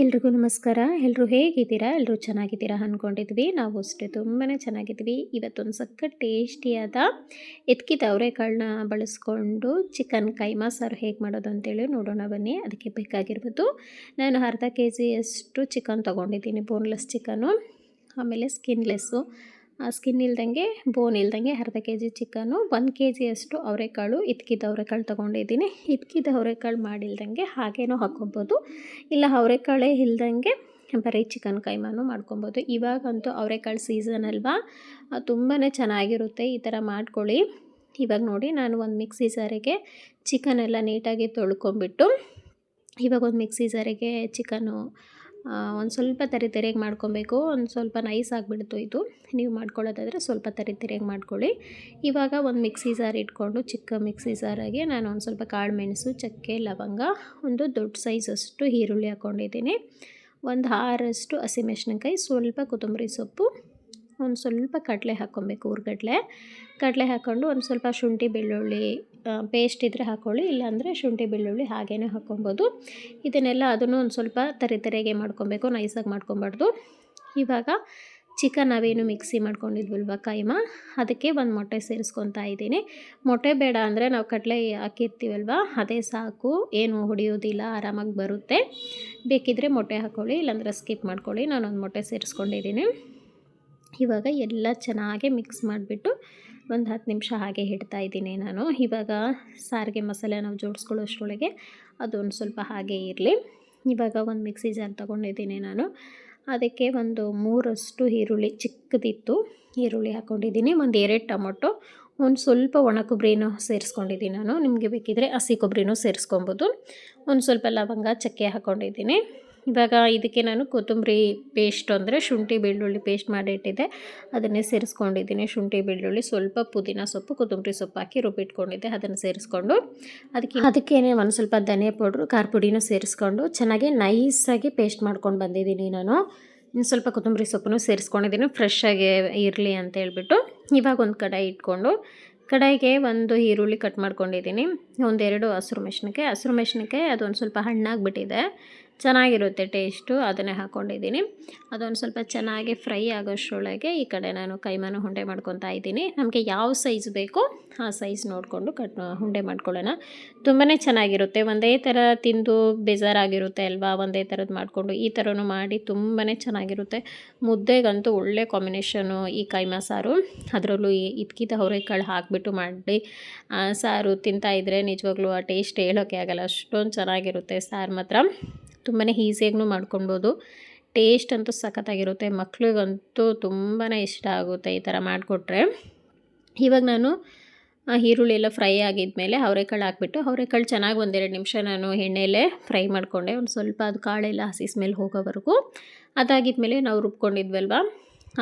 ಎಲ್ರಿಗೂ ನಮಸ್ಕಾರ. ಎಲ್ಲರೂ ಹೇಗಿದ್ದೀರಾ? ಎಲ್ಲರೂ ಚೆನ್ನಾಗಿದ್ದೀರಾ ಅಂದ್ಕೊಂಡಿದ್ವಿ. ನಾವು ಅಷ್ಟೇ ತುಂಬಾ ಚೆನ್ನಾಗಿದ್ವಿ. ಇವತ್ತೊಂದು ಸಖತ್ ಟೇಸ್ಟಿಯಾದ ಎತ್ಕಿದ ಅವರೆಕಾಳನ್ನ ಬಳಸ್ಕೊಂಡು ಚಿಕನ್ ಕೈಮಾ ಸಾರು ಹೇಗೆ ಮಾಡೋದು ಅಂತೇಳಿ ನೋಡೋಣ ಬನ್ನಿ. ಅದಕ್ಕೆ ಬೇಕಾಗಿರ್ಬೋದು ನಾನು ಅರ್ಧ ಕೆಜಿಯಷ್ಟು ಚಿಕನ್ ತೊಗೊಂಡಿದ್ದೀನಿ, ಬೋನ್ಲೆಸ್ ಚಿಕನು, ಆಮೇಲೆ ಸ್ಕಿನ್ಲೆಸ್ಸು, ಸ್ಕಿನ್ ಇಲ್ದಂಗೆ ಬೋನ್ ಇಲ್ದಂಗೆ ಅರ್ಧ ಕೆಜಿ ಚಿಕನು, 1 ಕೆಜಿಯಷ್ಟು ಅವರೆಕಾಳು, ಇದ್ಕಿದ ಅವರೆಕಾಳು ತೊಗೊಂಡಿದ್ದೀನಿ. ಇದ್ಕಿದ ಅವರೆಕಾಳು ಮಾಡಿಲ್ದಂಗೆ ಹಾಗೇನೂ ಹಾಕ್ಕೊಬೋದು, ಇಲ್ಲ ಅವರೆಕಾಳೇ ಇಲ್ದಂಗೆ ಬರೀ ಚಿಕನ್ ಕೈಮಾನು ಮಾಡ್ಕೊಬೋದು. ಇವಾಗಂತೂ ಅವರೆಕಾಳು ಸೀಸನ್ ಅಲ್ವಾ, ತುಂಬಾ ಚೆನ್ನಾಗಿರುತ್ತೆ. ಈ ಥರ ಮಾಡ್ಕೊಳ್ಳಿ. ಇವಾಗ ನೋಡಿ, ನಾನು ಒಂದು ಮಿಕ್ಸಿ ಜಾರಿಗೆ ಚಿಕನೆಲ್ಲ ನೀಟಾಗಿ ತೊಳ್ಕೊಂಬಿಟ್ಟು, ಇವಾಗ ಒಂದು ಮಿಕ್ಸಿ ಜಾರಿಗೆ ಚಿಕನ್ನು ಒಂದು ಸ್ವಲ್ಪ ತರಿಯಾಗಿ ಮಾಡ್ಕೊಬೇಕು. ಒಂದು ಸ್ವಲ್ಪ ನೈಸ್ ಆಗಿಬಿಡ್ತು ಇದು. ನೀವು ಮಾಡ್ಕೊಳ್ಳೋದಾದರೆ ಸ್ವಲ್ಪ ತರಿಯಾಗಿ ಮಾಡ್ಕೊಳ್ಳಿ. ಇವಾಗ ಒಂದು ಮಿಕ್ಸಿ ಜಾರ್ ಇಟ್ಕೊಂಡು, ಚಿಕ್ಕ ಮಿಕ್ಸಿ ಜಾರಾಗೆ ನಾನು ಒಂದು ಸ್ವಲ್ಪ ಕಾಳು ಮೆಣಸು, ಚಕ್ಕೆ, ಲವಂಗ, ಒಂದು ದೊಡ್ಡ ಸೈಜಷ್ಟು ಈರುಳ್ಳಿ ಹಾಕ್ಕೊಂಡಿದ್ದೀನಿ, ಒಂದು 6 ಹಸಿಮೆಣಸಿನಕಾಯಿ, ಸ್ವಲ್ಪ ಕೊತ್ತಂಬರಿ ಸೊಪ್ಪು, ಒಂದು ಸ್ವಲ್ಪ ಕಡಲೆ ಹಾಕ್ಕೊಬೇಕು, ಕಡಲೆ ಹಾಕ್ಕೊಂಡು ಒಂದು ಸ್ವಲ್ಪ ಶುಂಠಿ ಬೆಳ್ಳುಳ್ಳಿ ಪೇಸ್ಟ್ ಇದ್ದರೆ ಹಾಕ್ಕೊಳ್ಳಿ, ಇಲ್ಲಾಂದರೆ ಶುಂಠಿ ಬೆಳ್ಳುಳ್ಳಿ ಹಾಗೇ ಹಾಕ್ಕೊಬೋದು. ಇದನ್ನೆಲ್ಲ ಅದನ್ನು ಒಂದು ಸ್ವಲ್ಪ ತರಿಯಾಗೆ ಮಾಡ್ಕೊಬೇಕು, ನೈಸಾಗಿ ಮಾಡ್ಕೊಬಾರ್ದು. ಇವಾಗ ಚಿಕನ್ ನಾವೇನು ಮಿಕ್ಸಿ ಮಾಡ್ಕೊಂಡಿದ್ವಲ್ವ ಕೈಮಾ, ಅದಕ್ಕೆ ಒಂದು ಮೊಟ್ಟೆ ಸೇರಿಸ್ಕೊತಾ ಇದ್ದೀನಿ. ಮೊಟ್ಟೆ ಬೇಡ ಅಂದರೆ ನಾವು ಕಡಲೆ ಹಾಕಿರ್ತೀವಲ್ವ ಅದೇ ಸಾಕು, ಏನು ಹೊಡೆಯೋದಿಲ್ಲ, ಆರಾಮಾಗಿ ಬರುತ್ತೆ. ಬೇಕಿದ್ದರೆ ಮೊಟ್ಟೆ ಹಾಕ್ಕೊಳ್ಳಿ, ಇಲ್ಲಾಂದರೆ ಸ್ಕಿಪ್ ಮಾಡ್ಕೊಳ್ಳಿ. ನಾನೊಂದು ಮೊಟ್ಟೆ ಸೇರಿಸ್ಕೊಂಡಿದ್ದೀನಿ. ಇವಾಗ ಎಲ್ಲ ಚೆನ್ನಾಗಿ ಮಿಕ್ಸ್ ಮಾಡಿಬಿಟ್ಟು ಒಂದು 10 ನಿಮಿಷ ಹಾಗೆ ಇಡ್ತಾಯಿದ್ದೀನಿ ನಾನು. ಇವಾಗ ಸಾರಿಗೆ ಮಸಾಲೆ ನಾವು ಜೋಡಿಸ್ಕೊಳ್ಳೋ ಅಷ್ಟರೊಳಗೆ ಅದೊಂದು ಸ್ವಲ್ಪ ಹಾಗೆ ಇರಲಿ. ಇವಾಗ ಒಂದು ಮಿಕ್ಸಿ ಜಾರ್ ತೊಗೊಂಡಿದ್ದೀನಿ ನಾನು, ಅದಕ್ಕೆ ಒಂದು 3 ಈರುಳ್ಳಿ, ಚಿಕ್ಕದಿತ್ತು ಈರುಳ್ಳಿ ಹಾಕ್ಕೊಂಡಿದ್ದೀನಿ, ಒಂದು 2 ಟೊಮೊಟೊ, ಒಂದು ಸ್ವಲ್ಪ ಒಣ ಕೊಬ್ಬರಿನೂ ಸೇರಿಸ್ಕೊಂಡಿದ್ದೀನಿ ನಾನು. ನಿಮಗೆ ಬೇಕಿದ್ದರೆ ಹಸಿ ಕೊಬ್ಬರಿನೂ ಸೇರಿಸ್ಕೊಬೋದು. ಒಂದು ಸ್ವಲ್ಪ ಲವಂಗ, ಚಕ್ಕೆ ಹಾಕ್ಕೊಂಡಿದ್ದೀನಿ. ಇವಾಗ ಇದಕ್ಕೆ ನಾನು ಕೊತ್ತಂಬರಿ ಪೇಸ್ಟ್ ಅಂದರೆ ಶುಂಠಿ ಬೆಳ್ಳುಳ್ಳಿ ಪೇಸ್ಟ್ ಮಾಡಿಟ್ಟಿದ್ದೆ, ಅದನ್ನೇ ಸೇರಿಸ್ಕೊಂಡಿದ್ದೀನಿ. ಶುಂಠಿ ಬೆಳ್ಳುಳ್ಳಿ, ಸ್ವಲ್ಪ ಪುದೀನ ಸೊಪ್ಪು, ಕೊತ್ತಂಬರಿ ಸೊಪ್ಪು ಹಾಕಿ ರುಬ್ಬಿಟ್ಕೊಂಡಿದ್ದೆ, ಅದನ್ನು ಸೇರಿಸ್ಕೊಂಡು ಅದಕ್ಕೇನೆ ಒಂದು ಸ್ವಲ್ಪ ಧನಿಯಾ ಪೌಡ್ರು, ಖಾರ ಪುಡಿನೂ ಸೇರಿಸ್ಕೊಂಡು ಚೆನ್ನಾಗಿ ನೈಸಾಗಿ ಪೇಸ್ಟ್ ಮಾಡ್ಕೊಂಡು ಬಂದಿದ್ದೀನಿ ನಾನು. ಇನ್ನು ಸ್ವಲ್ಪ ಕೊತ್ತಂಬರಿ ಸೊಪ್ಪನ್ನು ಸೇರಿಸ್ಕೊಂಡಿದ್ದೀನಿ, ಫ್ರೆಶ್ಶಾಗಿ ಇರಲಿ ಅಂತ ಹೇಳ್ಬಿಟ್ಟು. ಇವಾಗ ಒಂದು ಕಡಾಯಿ ಇಟ್ಕೊಂಡು, ಕಡಾಯಿಗೆ ಒಂದು ಈರುಳ್ಳಿ ಕಟ್ ಮಾಡ್ಕೊಂಡಿದ್ದೀನಿ, ಒಂದೆರಡು ಹಸಿರು ಮೆಣಸಿನಕಾಯಿ, ಅದೊಂದು ಸ್ವಲ್ಪ ಹಣ್ಣಾಗಿಬಿಟ್ಟಿದೆ, ಚೆನ್ನಾಗಿರುತ್ತೆ ಟೇಸ್ಟು, ಅದನ್ನೇ ಹಾಕ್ಕೊಂಡಿದ್ದೀನಿ. ಅದೊಂದು ಸ್ವಲ್ಪ ಚೆನ್ನಾಗಿ ಫ್ರೈ ಆಗೋಷ್ಟರೊಳಗೆ ಈ ಕಡೆ ನಾನು ಕೈಮಾನು ಉಂಡೆ ಮಾಡ್ಕೊತಾ ಇದ್ದೀನಿ. ನಮಗೆ ಯಾವ ಸೈಜ್ ಬೇಕೋ ಆ ಸೈಜ್ ನೋಡಿಕೊಂಡು ಉಂಡೆ ಮಾಡ್ಕೊಳ್ಳೋಣ. ತುಂಬಾ ಚೆನ್ನಾಗಿರುತ್ತೆ. ಒಂದೇ ಥರ ತಿಂದು ಬೇಜಾರಾಗಿರುತ್ತೆ ಅಲ್ವಾ, ಒಂದೇ ಥರದ್ದು ಮಾಡಿಕೊಂಡು ಈ ಥರನೂ ಮಾಡಿ ತುಂಬಾ ಚೆನ್ನಾಗಿರುತ್ತೆ. ಮುದ್ದೆಗಂತೂ ಒಳ್ಳೆ ಕಾಂಬಿನೇಷನು ಈ ಕೈಮಾ ಸಾರು. ಅದರಲ್ಲೂ ಇದ್ಕಿದ ಅವರೆಕಾಳು ಹಾಕಿಬಿಟ್ಟು ಮಾಡಿ ಸಾರು ತಿಂತಾಯಿದ್ರೆ ನಿಜವಾಗ್ಲೂ ಆ ಟೇಸ್ಟ್ ಹೇಳೋಕ್ಕೆ ಆಗಲ್ಲ, ಅಷ್ಟೊಂದು ಚೆನ್ನಾಗಿರುತ್ತೆ ಸಾರು ಮಾತ್ರ. ತುಂಬಾ ಈಸಿಯಾಗೂ ಮಾಡ್ಕೊಳ್ಬೋದು. ಟೇಸ್ಟ್ ಅಂತೂ ಸಖತ್ತಾಗಿರುತ್ತೆ, ಮಕ್ಳಿಗಂತೂ ತುಂಬಾ ಇಷ್ಟ ಆಗುತ್ತೆ ಈ ಥರ ಮಾಡಿಕೊಟ್ರೆ. ಇವಾಗ ನಾನು ಈರುಳ್ಳಿ ಎಲ್ಲ ಫ್ರೈ ಆಗಿದ್ಮೇಲೆ ಅವರೆಕಾಳು ಹಾಕ್ಬಿಟ್ಟು, ಅವರೆಕಾಳು ಚೆನ್ನಾಗಿ 1-2 ನಿಮಿಷ ನಾನು ಎಣ್ಣೆಯಲ್ಲೇ ಫ್ರೈ ಮಾಡಿಕೊಂಡೆ, ಒಂದು ಸ್ವಲ್ಪ ಅದು ಕಾಳೆಲ್ಲ ಹಸಿ ಸ್ಮೆಲ್ ಹೋಗೋವರೆಗೂ. ಅದಾಗಿದ್ಮೇಲೆ ನಾವು ರುಬ್ಕೊಂಡಿದ್ವಲ್ವ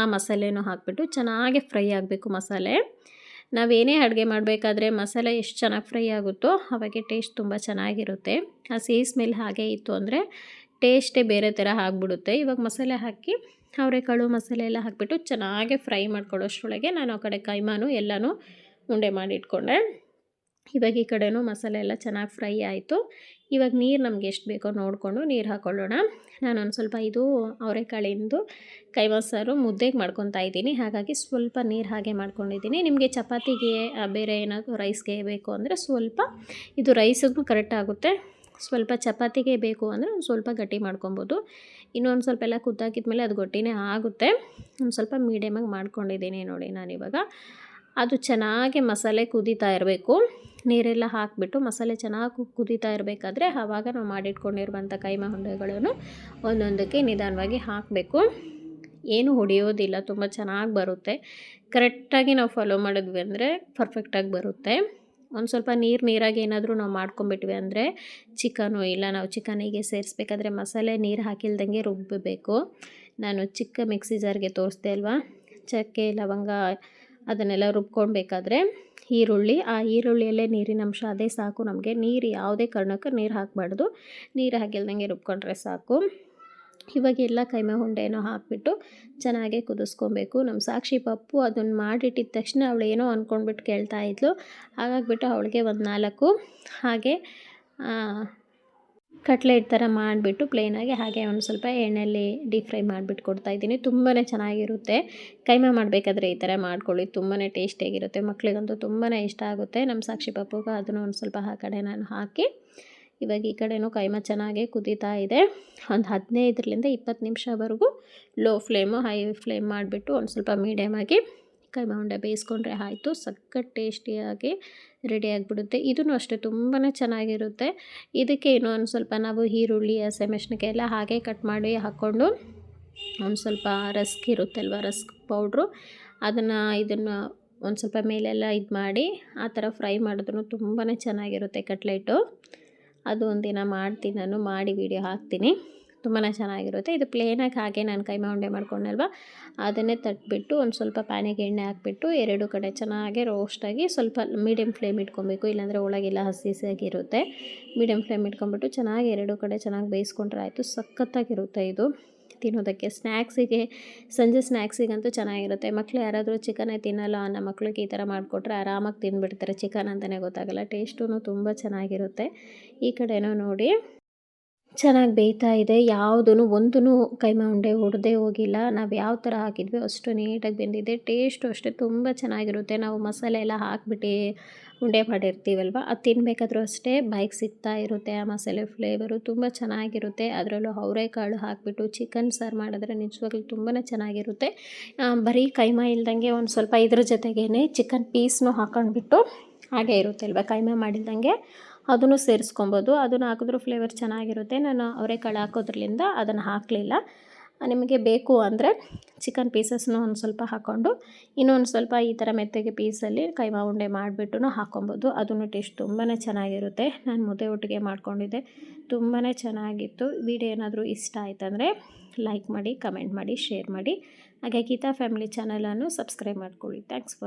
ಆ ಮಸಾಲೆನೂ ಹಾಕ್ಬಿಟ್ಟು ಚೆನ್ನಾಗಿ ಫ್ರೈ ಆಗಬೇಕು ಮಸಾಲೆ. ನಾವೇನೇ ಅಡುಗೆ ಮಾಡಬೇಕಾದ್ರೆ ಮಸಾಲೆ ಎಷ್ಟು ಚೆನ್ನಾಗಿ ಫ್ರೈ ಆಗುತ್ತೋ ಅವಾಗೆ ಟೇಸ್ಟ್ ತುಂಬ ಚೆನ್ನಾಗಿರುತ್ತೆ. ಆ ಸಿಹಿ ಸ್ಮೆಲ್ ಹಾಗೇ ಇತ್ತು ಅಂದರೆ ಟೇಸ್ಟೇ ಬೇರೆ ಥರ ಆಗಿಬಿಡುತ್ತೆ. ಇವಾಗ ಮಸಾಲೆ ಹಾಕಿ ಅವರೆಕಾಳು ಮಸಾಲೆ ಎಲ್ಲ ಹಾಕಿಬಿಟ್ಟು ಚೆನ್ನಾಗಿ ಫ್ರೈ ಮಾಡ್ಕೊಳ್ಳೋಷ್ಟರೊಳಗೆ ನಾನು ಆ ಕಡೆ ಕೈಮಾನು ಎಲ್ಲನೂ ಉಂಡೆ ಮಾಡಿ ಇಟ್ಕೊಂಡೆ. ಇವಾಗ ಈ ಕಡೆನೂ ಮಸಾಲೆ ಎಲ್ಲ ಚೆನ್ನಾಗಿ ಫ್ರೈ ಆಯಿತು. ಇವಾಗ ನೀರು ನಮಗೆ ಎಷ್ಟು ಬೇಕೋ ನೋಡಿಕೊಂಡು ನೀರು ಹಾಕ್ಕೊಳ್ಳೋಣ. ನಾನೊಂದು ಸ್ವಲ್ಪ ಇದು ಅವರೆಕಾಳಿಂದು ಕೈಮಾ ಸಾರು ಮುದ್ದೆಗೆ ಮಾಡ್ಕೊತಾ ಇದ್ದೀನಿ, ಹಾಗಾಗಿ ಸ್ವಲ್ಪ ನೀರು ಹಾಗೆ ಮಾಡ್ಕೊಂಡಿದ್ದೀನಿ. ನಿಮಗೆ ಚಪಾತಿಗೆ ಬೇರೆ ಏನಾದರೂ ರೈಸ್ಗೆ ಬೇಕು ಅಂದರೆ ಸ್ವಲ್ಪ, ಇದು ರೈಸಿಗೂ ಕರೆಕ್ಟ್ ಆಗುತ್ತೆ. ಸ್ವಲ್ಪ ಚಪಾತಿಗೆ ಬೇಕು ಅಂದರೆ ಒಂದು ಸ್ವಲ್ಪ ಗಟ್ಟಿ ಮಾಡ್ಕೊಬೋದು. ಇನ್ನೊಂದು ಸ್ವಲ್ಪ ಎಲ್ಲ ಕುದ್ದಾಕಿದ್ಮೇಲೆ ಅದು ಗಟ್ಟಿನೇ ಆಗುತ್ತೆ. ಒಂದು ಸ್ವಲ್ಪ ಮೀಡಿಯಮಾಗಿ ಮಾಡ್ಕೊಂಡಿದ್ದೀನಿ ನೋಡಿ ನಾನಿವಾಗ. ಅದು ಚೆನ್ನಾಗಿ ಮಸಾಲೆ ಕುದೀತಾ ಇರಬೇಕು, ನೀರೆಲ್ಲ ಹಾಕಿಬಿಟ್ಟು ಮಸಾಲೆ ಚೆನ್ನಾಗಿ ಕುದೀತಾ ಇರಬೇಕಾದ್ರೆ ಆವಾಗ ನಾವು ಮಾಡಿಟ್ಕೊಂಡಿರುವಂಥ ಕೈಮಾ ಉಂಡೆಗಳನ್ನು ಒಂದೊಂದಕ್ಕೆ ನಿಧಾನವಾಗಿ ಹಾಕಬೇಕು. ಏನು ಹೊಡೆಯೋದಿಲ್ಲ, ತುಂಬ ಚೆನ್ನಾಗಿ ಬರುತ್ತೆ. ಕರೆಕ್ಟಾಗಿ ನಾವು ಫಾಲೋ ಮಾಡಿದ್ವಿ ಅಂದರೆ ಪರ್ಫೆಕ್ಟಾಗಿ ಬರುತ್ತೆ. ಒಂದು ಸ್ವಲ್ಪ ನೀರಾಗಿ ಏನಾದರೂ ನಾವು ಮಾಡ್ಕೊಂಬಿಟ್ವಿ ಅಂದರೆ ಚಿಕನು, ಇಲ್ಲ ನಾವು ಚಿಕನಿಗೆ ಸೇರಿಸ್ಬೇಕಾದ್ರೆ ಮಸಾಲೆ ನೀರು ಹಾಕಿಲ್ದಂಗೆ ರುಬ್ಬಬೇಕು. ನಾನು ಚಿಕ್ಕ ಮಿಕ್ಸಿ ಜಾರ್ಗೆ ತೋರಿಸ್ದೆ ಅಲ್ವಾ, ಚಕ್ಕೆ, ಲವಂಗ ಅದನ್ನೆಲ್ಲ ರುಬ್ಕೊಳ್ಬೇಕಾದ್ರೆ ಆ ಈರುಳ್ಳಿಯಲ್ಲೇ ನೀರಿನ ಅಂಶ ಅದೇ ಸಾಕು ನಮಗೆ. ನೀರು ಯಾವುದೇ ಕಾರಣಕ್ಕೂ ನೀರು ಹಾಕಬಾರ್ದು, ನೀರು ಹಾಕಿಲ್ದಂಗೆ ರುಬ್ಕೊಂಡ್ರೆ ಸಾಕು. ಇವಾಗ ಎಲ್ಲ ಕೈಮಾ ಉಂಡೆನೂ ಹಾಕಿಬಿಟ್ಟು ಚೆನ್ನಾಗಿ ಕುದಿಸ್ಕೊಬೇಕು. ನಮ್ಮ ಸಾಕ್ಷಿ ಪಪ್ಪು ಅದನ್ನು ಮಾಡಿಟ್ಟಿದ್ದ ತಕ್ಷಣ ಅವಳು ಏನೋ ಅಂದ್ಕೊಂಡ್ಬಿಟ್ಟು ಕೇಳ್ತಾಯಿದ್ಲು, ಹಾಗಾಗಿಬಿಟ್ಟು ಅವಳಿಗೆ ಒಂದು 4 ಹಾಗೆ ಕಟ್ಲೆಟ್ ಥರ ಮಾಡಿಬಿಟ್ಟು ಪ್ಲೇನಾಗಿ ಹಾಗೆ ಒಂದು ಸ್ವಲ್ಪ ಎಣ್ಣೆಯಲ್ಲಿ ಡೀಪ್ ಫ್ರೈ ಮಾಡಿಬಿಟ್ಟು ಕೊಡ್ತಾಯಿದ್ದೀನಿ. ತುಂಬಾ ಚೆನ್ನಾಗಿರುತ್ತೆ. ಕೈಮಾ ಮಾಡಬೇಕಾದ್ರೆ ಈ ಥರ ಮಾಡ್ಕೊಳ್ಳಿ, ತುಂಬಾ ಟೇಸ್ಟಿಯಾಗಿರುತ್ತೆ. ಮಕ್ಕಳಿಗಂತೂ ತುಂಬಾ ಇಷ್ಟ ಆಗುತ್ತೆ. ನಮ್ಮ ಸಾಕ್ಷಿ ಪಪ್ಪುಗೆ ಅದನ್ನು ಒಂದು ಸ್ವಲ್ಪ ಆ ಕಡೆ ನಾನು ಹಾಕಿ, ಇವಾಗ ಈ ಕಡೆನೂ ಕೈಮಾ ಚೆನ್ನಾಗಿ ಕುದೀತಾ ಇದೆ. ಒಂದು 15ರಿಂದ 20 ನಿಮಿಷವರೆಗೂ ಲೋ ಫ್ಲೇಮು ಹೈ ಫ್ಲೇಮ್ ಮಾಡಿಬಿಟ್ಟು ಒಂದು ಸ್ವಲ್ಪ ಮೀಡಿಯಮಾಗಿ ಕೈಮಾ ಉಂಡೆ ಬೇಯಿಸ್ಕೊಂಡ್ರೆ ಆಯಿತು. ಸಖತ್ ಟೇಸ್ಟಿಯಾಗಿ ರೆಡಿ ಆಗಿಬಿಡುತ್ತೆ. ಇದೂ ಅಷ್ಟೇ ತುಂಬಾ ಚೆನ್ನಾಗಿರುತ್ತೆ. ಇದಕ್ಕೆ ಇನ್ನೊಂದು ಸ್ವಲ್ಪ ನಾವು ಈರುಳ್ಳಿ, ಹಸಿಮೆಣಸಿನಕಾಯಿ ಎಲ್ಲ ಹಾಗೆ ಕಟ್ ಮಾಡಿ ಹಾಕ್ಕೊಂಡು ಒಂದು ಸ್ವಲ್ಪ ರಸ್ಕ್ ಇರುತ್ತಲ್ವ, ರಸ್ಕ್ ಪೌಡ್ರು, ಇದನ್ನು ಒಂದು ಸ್ವಲ್ಪ ಮೇಲೆಲ್ಲ ಇದು ಮಾಡಿ ಆ ಥರ ಫ್ರೈ ಮಾಡಿದ್ರೂ ತುಂಬಾ ಚೆನ್ನಾಗಿರುತ್ತೆ ಕಟ್ಲೆಟು. ಅದು ಒಂದಿನ ಮಾಡ್ತೀನಿ, ನಾನು ಮಾಡಿ ವಿಡಿಯೋ ಹಾಕ್ತೀನಿ. ತುಂಬಾ ಚೆನ್ನಾಗಿರುತ್ತೆ. ಇದು ಪ್ಲೇನಾಗಿ ಹಾಗೆ ನಾನು ಕೈಮಾ ಉಂಡೆ ಮಾಡ್ಕೊಂಡಲ್ವ, ಅದನ್ನೇ ತಟ್ಬಿಟ್ಟು ಒಂದು ಸ್ವಲ್ಪ ಪ್ಯಾನಿಗೆ ಎಣ್ಣೆ ಹಾಕ್ಬಿಟ್ಟು 2 ಕಡೆ ಚೆನ್ನಾಗಿ ರೋಸ್ಟಾಗಿ ಸ್ವಲ್ಪ ಮೀಡಿಯಮ್ ಫ್ಲೇಮ್ ಇಟ್ಕೊಬೇಕು, ಇಲ್ಲಾಂದರೆ ಒಳಗೆಲ್ಲ ಹಸಿಯಾಗಿರುತ್ತೆ. ಮೀಡಿಯಮ್ ಫ್ಲೇಮ್ ಇಟ್ಕೊಂಡ್ಬಿಟ್ಟು ಚೆನ್ನಾಗಿ 2 ಕಡೆ ಚೆನ್ನಾಗಿ ಬೇಯಿಸ್ಕೊಂಡ್ರೆ ಆಯಿತು. ಸಖತ್ತಾಗಿರುತ್ತೆ ಇದು ತಿನ್ನೋದಕ್ಕೆ. ಸ್ನ್ಯಾಕ್ಸಿಗೆ, ಸಂಜೆ ಸ್ನ್ಯಾಕ್ಸಿಗಂತೂ ಚೆನ್ನಾಗಿರುತ್ತೆ. ಮಕ್ಕಳು ಯಾರಾದರೂ ಚಿಕನೇ ತಿನ್ನಲ್ಲ ಅನ್ನೋ ಮಕ್ಕಳಿಗೆ ಈ ಥರ ಮಾಡಿಕೊಟ್ರೆ ಆರಾಮಾಗಿ ತಿಂದುಬಿಡ್ತಾರೆ. ಚಿಕನ್ ಅಂತಲೇ ಗೊತ್ತಾಗಲ್ಲ. ಟೇಸ್ಟೂ ತುಂಬ ಚೆನ್ನಾಗಿರುತ್ತೆ. ಈ ಕಡೆನೂ ನೋಡಿ ಚೆನ್ನಾಗಿ ಬೇಯ್ತಾ ಇದೆ. ಯಾವುದೂ ಒಂದೂ ಕೈಮಾ ಉಂಡೆ ಒಡೆದೇ ಹೋಗಿಲ್ಲ. ನಾವು ಯಾವ ಥರ ಹಾಕಿದ್ವಿ ಅಷ್ಟು ನೀಟಾಗಿ ಬೆಂದಿದೆ. ಟೇಸ್ಟು ಅಷ್ಟೇ ತುಂಬ ಚೆನ್ನಾಗಿರುತ್ತೆ. ನಾವು ಮಸಾಲೆ ಎಲ್ಲ ಹಾಕ್ಬಿಟ್ಟು ಉಂಡೆ ಮಾಡಿರ್ತೀವಲ್ವ, ಅದು ತಿನ್ನಬೇಕಾದ್ರೂ ಅಷ್ಟೇ ಬಾಯಿಗೆ ಸಿಗ್ತಾ ಇರುತ್ತೆ. ಆ ಮಸಾಲೆ ಫ್ಲೇವರು ತುಂಬ ಚೆನ್ನಾಗಿರುತ್ತೆ. ಅದರಲ್ಲೂ ಅವರೆಕಾಳು ಹಾಕಿಬಿಟ್ಟು ಚಿಕನ್ ಸಾರು ಮಾಡಿದ್ರೆ ನಿಜವಾಗ್ಲೂ ತುಂಬಾ ಚೆನ್ನಾಗಿರುತ್ತೆ. ಬರೀ ಕೈಮಾ ಇಲ್ದಂಗೆ ಒಂದು ಸ್ವಲ್ಪ ಇದ್ರ ಜೊತೆಗೇ ಚಿಕನ್ ಪೀಸ್ನೂ ಹಾಕೊಂಡ್ಬಿಟ್ಟು ಹಾಗೆ ಇರುತ್ತೆ ಅಲ್ವ, ಕೈಮಾ ಮಾಡಿಲ್ದಂಗೆ ಅದನ್ನು ಸೇರಿಸ್ಕೊಬೋದು. ಅದನ್ನು ಹಾಕಿದ್ರೂ ಫ್ಲೇವರ್ ಚೆನ್ನಾಗಿರುತ್ತೆ. ನಾನು ಅವರೆಕಾಳು ಹಾಕೋದ್ರಿಂದ ಅದನ್ನು ಹಾಕಲಿಲ್ಲ. ನಿಮಗೆ ಬೇಕು ಅಂದರೆ ಚಿಕನ್ ಪೀಸಸ್ನು ಒಂದು ಸ್ವಲ್ಪ ಹಾಕ್ಕೊಂಡು ಇನ್ನೊಂದು ಸ್ವಲ್ಪ ಈ ಥರ ಮೆತ್ತಗೆ ಪೀಸಲ್ಲಿ ಕೈಮಾ ಉಂಡೆ ಮಾಡಿಬಿಟ್ಟು ಹಾಕ್ಕೊಬೋದು. ಅದನ್ನು ಟೇಸ್ಟ್ ತುಂಬಾ ಚೆನ್ನಾಗಿರುತ್ತೆ. ನಾನು ಮುದ್ದೆ ಒಟ್ಟಿಗೆ ಮಾಡ್ಕೊಂಡಿದ್ದೆ, ತುಂಬಾ ಚೆನ್ನಾಗಿತ್ತು. ವಿಡಿಯೋ ಏನಾದರೂ ಇಷ್ಟ ಆಯ್ತಂದರೆ ಲೈಕ್ ಮಾಡಿ, ಕಮೆಂಟ್ ಮಾಡಿ, ಶೇರ್ ಮಾಡಿ. ಹಾಗೆ ಗೀತಾ ಫ್ಯಾಮಿಲಿ ಚಾನಲನ್ನು ಸಬ್ಸ್ಕ್ರೈಬ್ ಮಾಡ್ಕೊಳ್ಳಿ. Thanks for